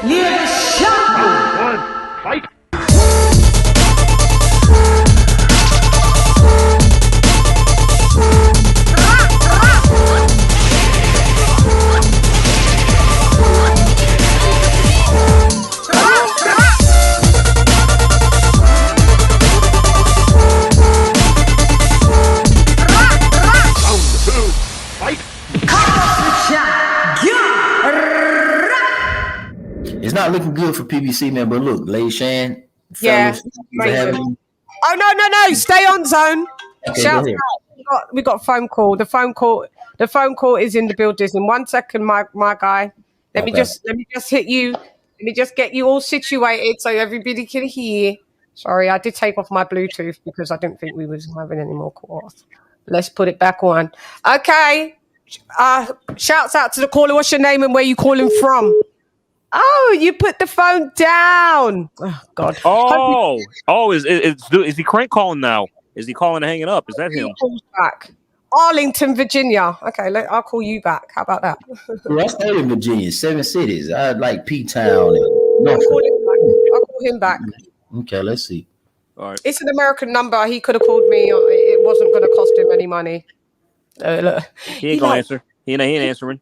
LadyChann. Fight. It's not looking good for PBC, man, but look, LadyChann, yeah. Oh no! Stay on zone. Okay, Shout out. We got a phone call. The phone call is in the building. In 1 second, my guy. Let me just hit you. Let me just get you all situated so everybody can hear. Sorry, I did take off my Bluetooth because I didn't think we was having any more calls. Let's put it back on. Okay. Shouts out to the caller. What's your name and where you calling from? Oh, you put the phone down. Oh God. Is he crank calling now? Is he calling and hanging up? Is that him? Back. Arlington, Virginia. Okay, I'll call you back. How about that? Well, I stayed in Virginia, 7 cities. I like P-Town. I'll call him back. Okay, let's see. All right. It's an American number. He could have called me. It wasn't going to cost him any money. Look. He ain't gonna answer. He ain't answering.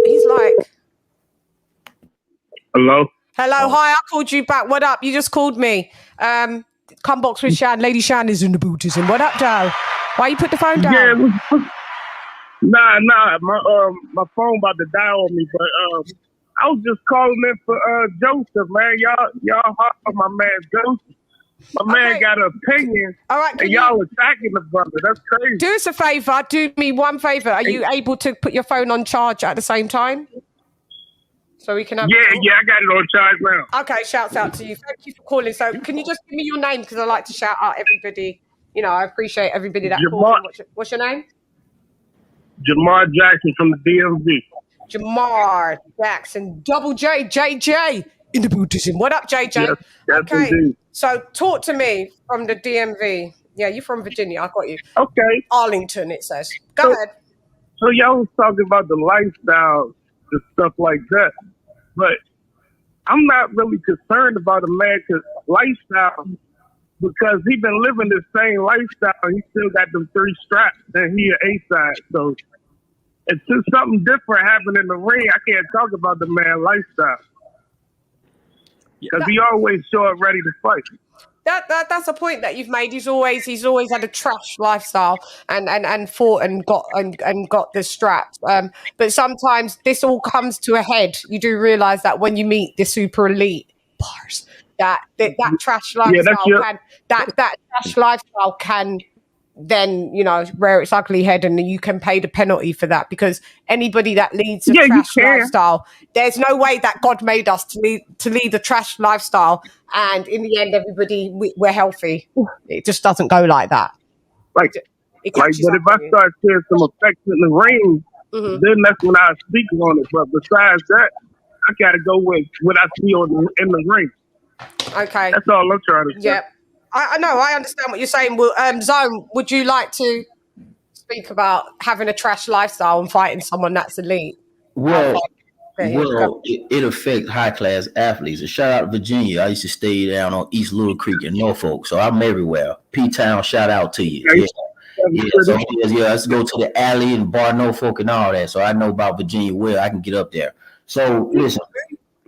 He's like, hello. Hi, I called you back. What up? You just called me. Come box with Chann. LadyChann is in the bootism. What up, Joe? Why you put the phone down? Yeah, nah. My phone about to die on me, but I was just calling in for Joseph, man. Y'all hot for my man Joseph. My man got an opinion. All right, and y'all attacking the brother. That's crazy. Do us a favor. Do me one favor. Are you able to put your phone on charge at the same time? So we can have Yeah, I got it on charge now. Okay, shouts out to you. Thank you for calling. So can you just give me your name? Because I like to shout out everybody. You know, I appreciate everybody that calls. What's your name? Jamar Jackson from the DMV. Jamar Jackson, double J, JJ in the Buddhism. What up, JJ? Yes, okay, indeed. So talk to me from the DMV. Yeah, you're from Virginia. I got you. Okay. Arlington, it says. Go ahead. So y'all was talking about the lifestyle and stuff like that. But I'm not really concerned about a man's lifestyle because he been living the same lifestyle. He still got them 3 straps and he an A-side. So until something different happened in the ring, I can't talk about the man lifestyle. Because he always show up ready to fight. That's a point that you've made. He's always had a trash lifestyle and fought and got the straps. But sometimes this all comes to a head. You do realize that when you meet the super elite bars, that trash lifestyle trash lifestyle can then, you know, rear its ugly head and you can pay the penalty for that because anybody that leads a trash lifestyle, there's no way that God made us to lead a trash lifestyle and in the end everybody we're healthy. It just doesn't go like that. But if I start seeing some effects in the ring, then that's when I speak on it. But besides that, I gotta go with what I see in the ring. Okay. That's all I'm trying to say. Yeah. I know, I understand what you're saying. Well, Zone, would you like to speak about having a trash lifestyle and fighting someone that's elite? Well, it affects high-class athletes. A shout out to Virginia. I used to stay down on East Little Creek in Norfolk, so I'm everywhere. P-Town, shout out to you. Let's go to the alley and Bar Norfolk and all that, so I know about Virginia well. I can get up there. So, listen.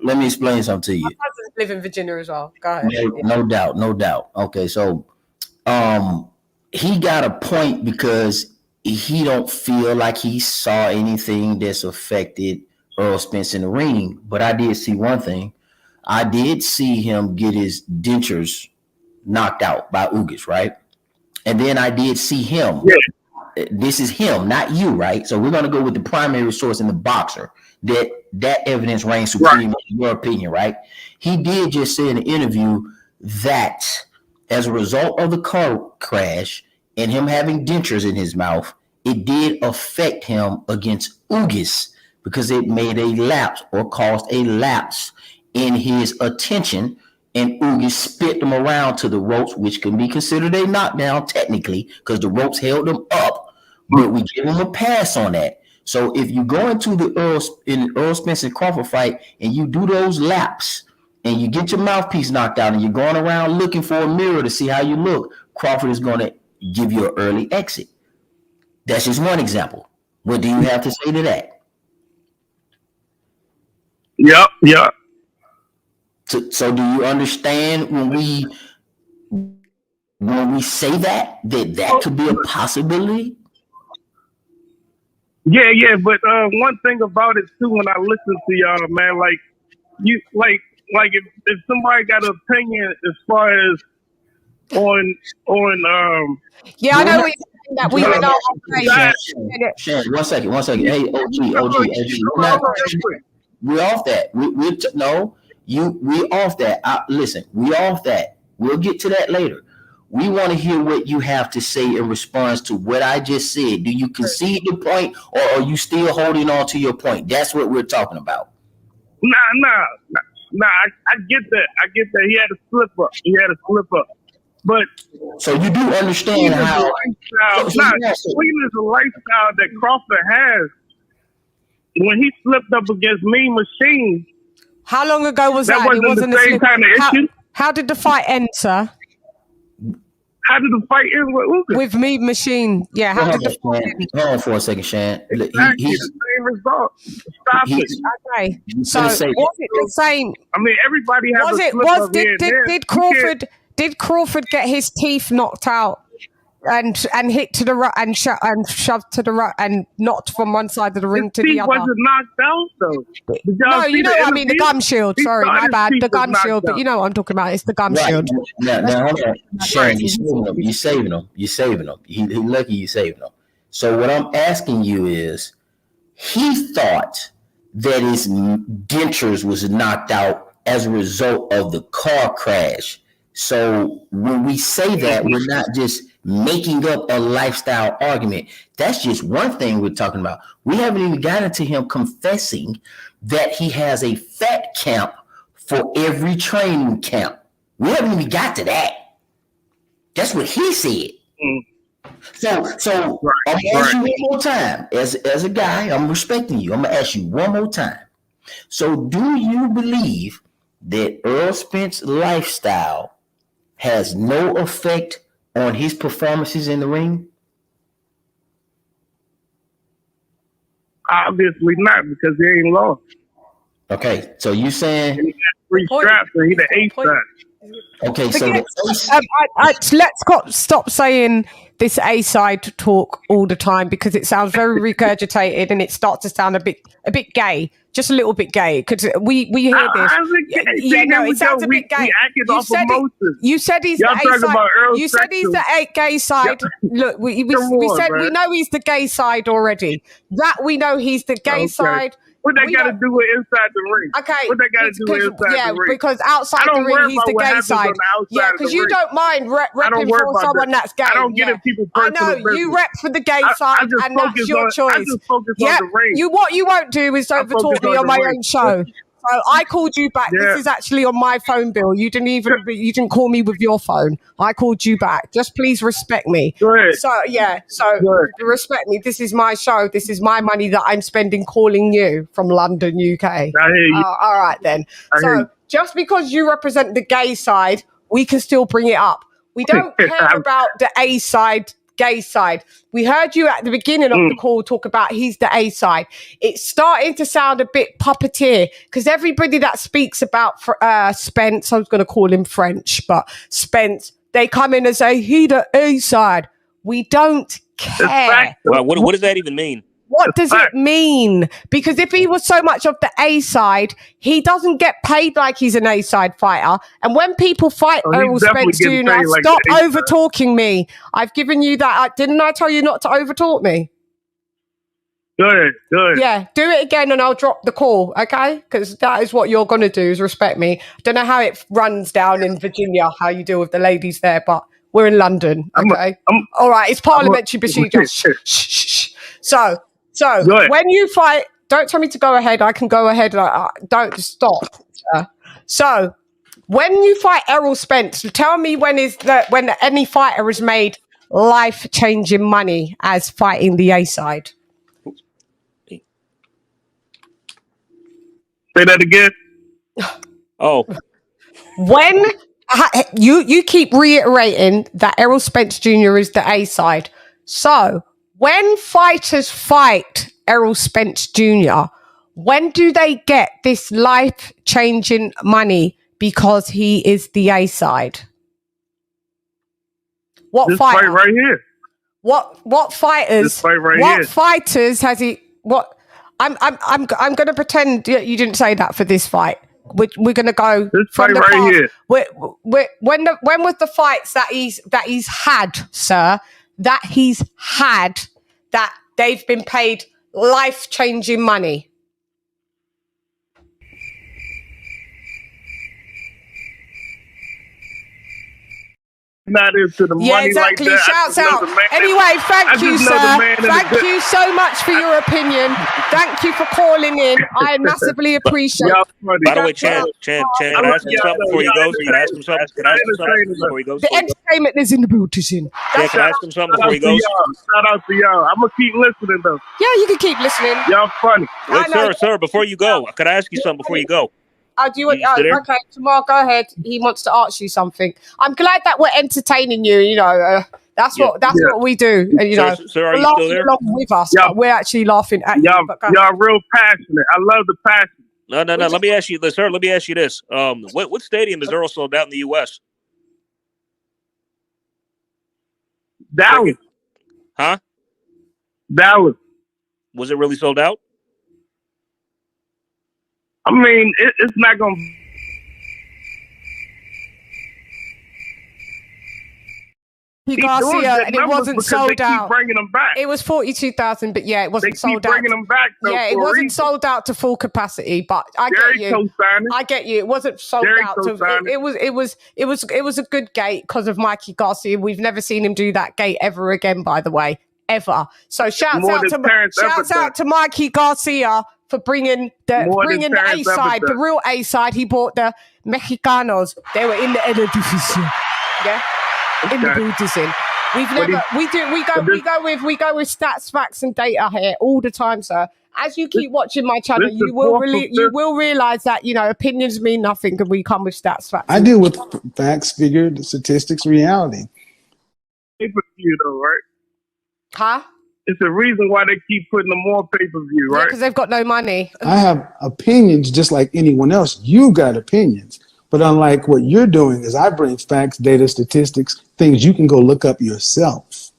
Let me explain something to you. My cousins live in Virginia as well. Go ahead. No doubt. Okay, so he got a point because he don't feel like he saw anything that's affected Errol Spence in the ring. But I did see one thing. I did see him get his dentures knocked out by Ugas, right? And then I did see him. Yeah. This is him, not you, right? So we're going to go with the primary source in the boxer. That evidence reigns supreme in your opinion, right? He did just say in an interview that as a result of the car crash and him having dentures in his mouth, it did affect him against Ugas because it made a lapse or caused a lapse in his attention, and Ugas spit them around to the ropes, which can be considered a knockdown technically because the ropes held him up, but we give him a pass on that. So if you go into the Errol Spence and Crawford fight and you do those laps and you get your mouthpiece knocked out and you're going around looking for a mirror to see how you look, Crawford is going to give you an early exit. That's just one example. What do you have to say to that? Yep. So do you understand when we say that could be a possibility? Yeah, but one thing about it too, when I listen to y'all, man, like you, like if somebody got an opinion as far as on yeah, I know what you're saying, that we went off. Chann, one second. Hey, OG. We're off that. We're off that. Listen, we off that. We'll get to that later. We want to hear what you have to say in response to what I just said. Do you concede the point, or are you still holding on to your point? That's what we're talking about. Nah. I get that. He had a slip up. But so you do understand how swinging is a lifestyle that Crawford has. When he slipped up against Mean Machine, how long ago was that? That wasn't the same kind of issue. How did the fight end, sir? How did the fight end with Mean Machine? Yeah. How did the fight end? Hold on for a second, Chann. Exactly the same result. Stop it. Okay. So was it the same? I mean, everybody has a slip up here and there. Did Crawford get his teeth knocked out and hit to the right and shoved to the right and knocked from one side of the ring to the other? He wasn't knocked out though. No, you know what I mean, the gum shield. Sorry, my bad. The gum shield, but you know what I'm talking about. It's the gum shield. Now, hold on. Chann, you're saving him. He's lucky you saving him. So what I'm asking you is, he thought that his dentures was knocked out as a result of the car crash. So when we say that, we're not just making up a lifestyle argument. That's just one thing we're talking about. We haven't even gotten to him confessing that he has a fat camp for every training camp. We haven't even got to that. That's what he said. So I'm gonna ask you one more time. As a guy, I'm respecting you. I'm gonna ask you one more time. So do you believe that Errol Spence's lifestyle has no effect on his performances in the ring? Obviously not, because he ain't lost. Okay, so you saying he got 3 straps and he the 8th side. Okay, so let's stop saying this A-side talk all the time, because it sounds very regurgitated and it starts to sound a bit gay, just a little bit gay. Because we hear this. It sounds a bit gay. You said he's the A-side. You said he's the gay side. Look, we said we know he's the gay side already. That we know he's the gay side. What they got to do with inside the ring? Okay. What they got to do with inside the ring? Because outside the ring, he's the gay side. Yeah, because you don't mind repping for someone that's gay. I don't get it, people. I know, you rep for the gay side, and that's your choice. I just focus on the ring. What you won't do is overtalk me on my own show. So I called you back. Yeah. This is actually on my phone bill. You didn't call me with your phone. I called you back. Just please respect me. So respect me. This is my show. This is my money that I'm spending calling you from London, UK. I hear you. All right then. So just because you represent the gay side, we can still bring it up. We don't care about the A side, gay side. We heard you at the beginning of the call talk about he's the A side. It's starting to sound a bit puppeteer, because everybody that speaks about Spence, I was going to call him French, but Spence, they come in and say he the A side. We don't care. Well, what does that even mean? What does it mean? Because if he was so much of the A side, he doesn't get paid like he's an A side fighter. And when people fight Errol Spence Jr., stop over talking me. I've given you that. Didn't I tell you not to over talk me? Good. Yeah, do it again and I'll drop the call, okay? Because that is what you're going to do, is respect me. I don't know how it runs down in Virginia, how you deal with the ladies there, but we're in London, okay? All right, it's parliamentary procedure. Shh. So when you fight, don't tell me to go ahead. I can go ahead. Don't stop. So when you fight Errol Spence, tell me when any fighter has made life-changing money as fighting the A side. Say that again. Oh, When you keep reiterating that Errol Spence Jr. is the A side. So when fighters fight Errol Spence Jr., when do they get this life-changing money because he is the A side? What This fighter? fight right here. What fighters? This fight right what here. fighters has he? What? I'm going to pretend you didn't say that for this fight. We're going to go This from fight the right past. here. When was the fights that he's had, sir? That he's had that they've been paid life-changing money. Not into the Yeah, money exactly. like that. Shouts out. Anyway, thank you, sir. Thank you so much for your opinion. Thank you for calling in. I massively appreciate it. by the way, Chann, can I ask him something before he goes? Can I ask him something? Before he goes? The entertainment is in the beauty scene. Yeah, can I ask him something before he goes? Shout out to y'all. I'm going to keep listening, though. Yeah, you can keep listening. Y'all funny. Wait, sir, before you go, could I ask you something before you go? Do you want? Okay, Jamal, go ahead. He wants to ask you something. I'm glad that we're entertaining you. You know, that's what we do. You know, sir, are you still there? Along with us, but we're actually laughing at you. Y'all real passionate. I love the passion. No. Let me ask you this, sir. Let me ask you this. What stadium is Errol sold out in the U.S.? Dallas. Huh? Dallas. Was it really sold out? I mean, it's not going to... Garcia, and it wasn't sold out. Bringing them back. It was 42,000, but yeah, it wasn't sold out. Bringing them back. Yeah, it wasn't sold out to full capacity, but I get you. I get you. It wasn't sold out to. It was a good gate because of Mikey Garcia. We've never seen him do that gate ever again, by the way, ever. So shouts out to Mikey Garcia for bringing the A side, the real A side. He bought the Mexicanos. They were in the Eredivisie. Yeah. In the Buddhism. We go with stats, facts, and data here all the time, sir. As you keep watching my channel, you will realize that, you know, opinions mean nothing and we come with stats, facts. I deal with facts, figures, statistics, reality. Pay-per-view though, right? Huh? It's the reason why they keep putting them more pay-per-view, right? Because they've got no money. I have opinions just like anyone else. You got opinions. But unlike what you're doing is I bring facts, data, statistics, things you can go look up yourself.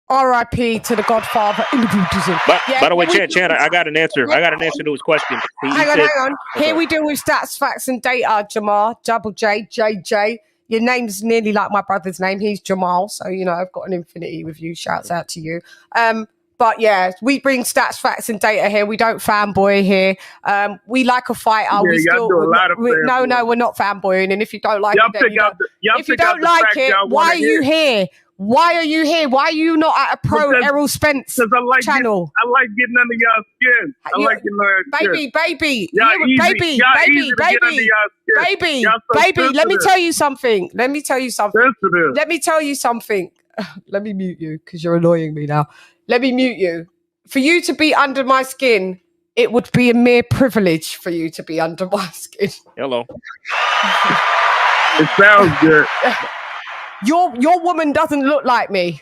R.I.P. to the Godfather in the Buddhism. By the way, Chann, I got an answer. I got an answer to his question. Hang on. Here we do with stats, facts, and data, Jamal. Double J, JJ. Your name's nearly like my brother's name. He's Jamal. So, you know, I've got an infinity with you. Shouts out to you. But yeah, we bring stats, facts, and data here. We don't fanboy here. We like a fighter. Yeah, we still do a lot of no, we're not fanboying. And if you don't like it, why are you here? Why are you here? Why are you not at a pro Errol Spence channel? I like getting under y'all skin. I like getting under your skin. Baby. Let me tell you something. Let me mute you because you're annoying me now. Let me mute you. For you to be under my skin, it would be a mere privilege for you to be under my skin. Hello. It sounds good. Your woman doesn't look like me.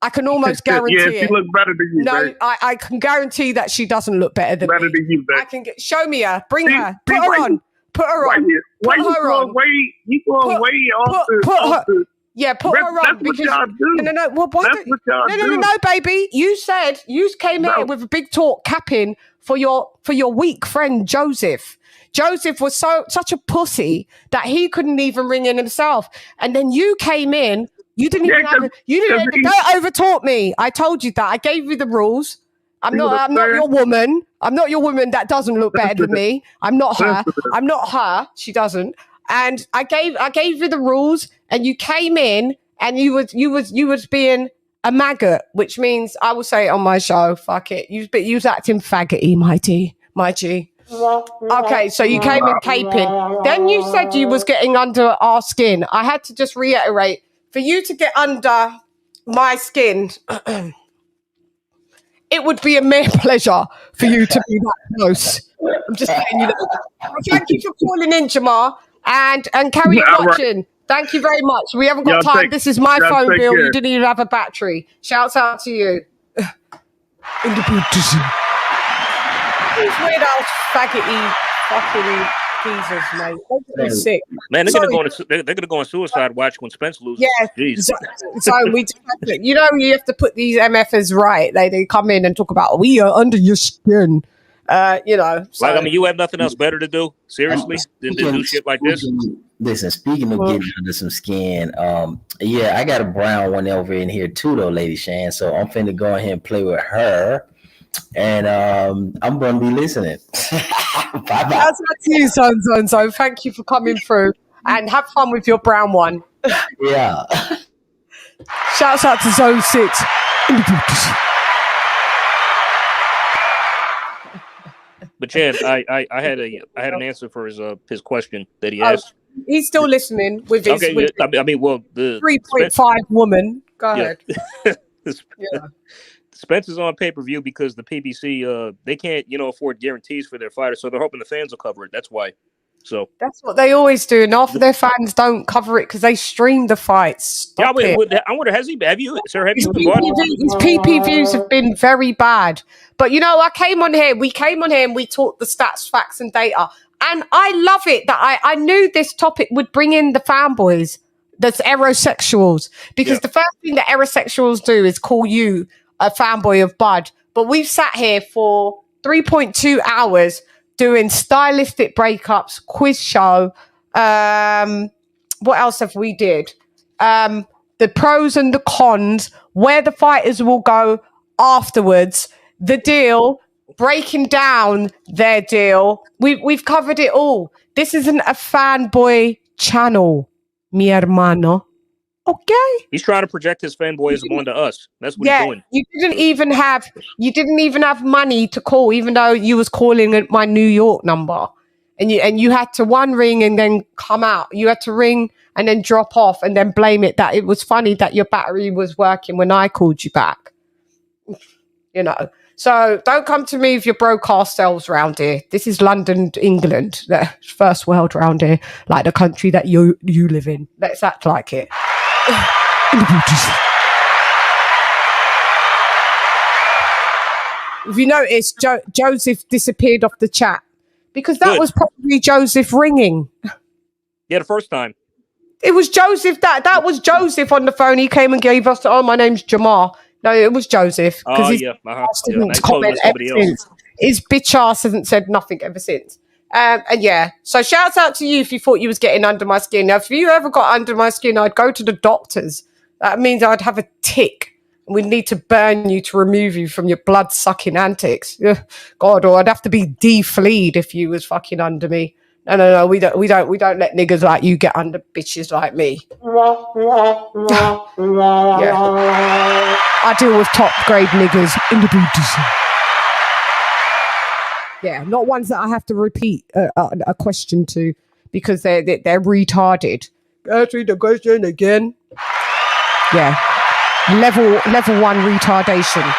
I can almost guarantee it. Yeah, she looks better than you. No, I can guarantee that she doesn't look better than me. I can show me her. Bring her. Put her on. Put her on. Why you going way off the... Yeah, put her on because no. Well, no, baby. You said you came here with a big talk capping for your weak friend Joseph. Joseph was such a pussy that he couldn't even ring in himself, and then you came in. You didn't don't over-talk me. I told you that. I gave you the rules. I'm not your woman. I'm not your woman that doesn't look better than me. I'm not her. She doesn't. And I gave you the rules, and you came in, and you was being a maggot, which means I will say it on my show. Fuck it, you was acting faggoty, my G. Okay, so you came in caping. Then you said you was getting under our skin. I had to just reiterate, for you to get under my skin, it would be a mere pleasure for you to be that close. I'm just saying, you know. Well, thank you for calling in, Jamar, and carry on watching. Right. Thank you very much. We haven't got time. This is my phone bill. You didn't even have a battery. Shouts out to you. In the beauty. These weird old faggoty fucking geezers, mate. They're sick. Man, they're gonna go on suicide watch when Spence loses. Yeah, so we do have to, you know, you have to put these MFers right. They come in and talk about we are under your skin. You know, so. Like, I mean, you have nothing else better to do, seriously, than to do shit like this. Listen, speaking of getting under some skin, yeah, I got a brown one over in here too, though, LadyChann. So I'm finna go ahead and play with her, and I'm gonna be listening. Bye bye. That's up to you, son. So thank you for coming through, and have fun with your brown one. Yeah. Shouts out to Zone 6. But Chann, I had an answer for his question that he asked. He's still listening with his. Okay, I mean, well, the 3.5 woman. Go ahead. Spence is on pay-per-view because the PBC they can't afford guarantees for their fighters, so they're hoping the fans will cover it. That's why. So that's what they always do, and half of their fans don't cover it because they stream the fights. I wonder, have you his PPVs have been very bad. But we came on here and we talked the stats, facts, and data. And I love it that I knew this topic would bring in the fanboys, that's aerosexuals, because the first thing that aerosexuals do is call you a fanboy of Bud. But we've sat here for 3.2 hours doing stylistic breakups, quiz show. What else have we did? The pros and the cons, where the fighters will go afterwards, the deal, breaking down their deal. We've covered it all. This isn't a fanboy channel, mi hermano. Okay. He's trying to project his fanboyism onto us. That's what he's doing. You didn't even have money to call, even though you was calling at my New York number. And you had to ring and then come out. You had to ring and then drop off and then blame it that it was funny that your battery was working when I called you back. So don't come to me with your broadcast selves round here. This is London, England, the first world round here, like the country that you live in. Let's act like it. If you notice, Joseph disappeared off the chat because that was probably Joseph ringing. Yeah, the first time. It was Joseph. That was Joseph on the phone. He came and gave us, my name's Jamar. No, it was Joseph. Oh, yeah. Didn't comment ever since. His bitch ass hasn't said nothing ever since. So shouts out to you if you thought you was getting under my skin. Now, if you ever got under my skin, I'd go to the doctors. That means I'd have a tick. And we'd need to burn you to remove you from your blood-sucking antics. God, or I'd have to be defleed if you was fucking under me. No, we don't let niggas like you get under bitches like me. Yeah. I deal with top-grade niggas in the booties. Yeah, not ones that I have to repeat a question to because they're retarded. Let's read the question again. Yeah, level 1 retardation.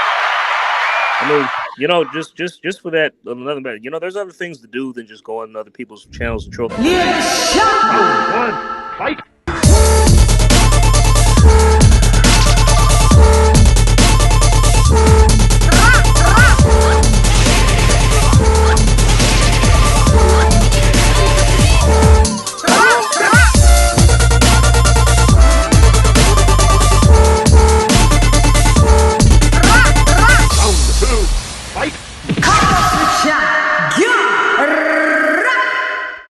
I mean, just for that, another matter. There's other things to do than just go on other people's channels and troll. Round 1, fight.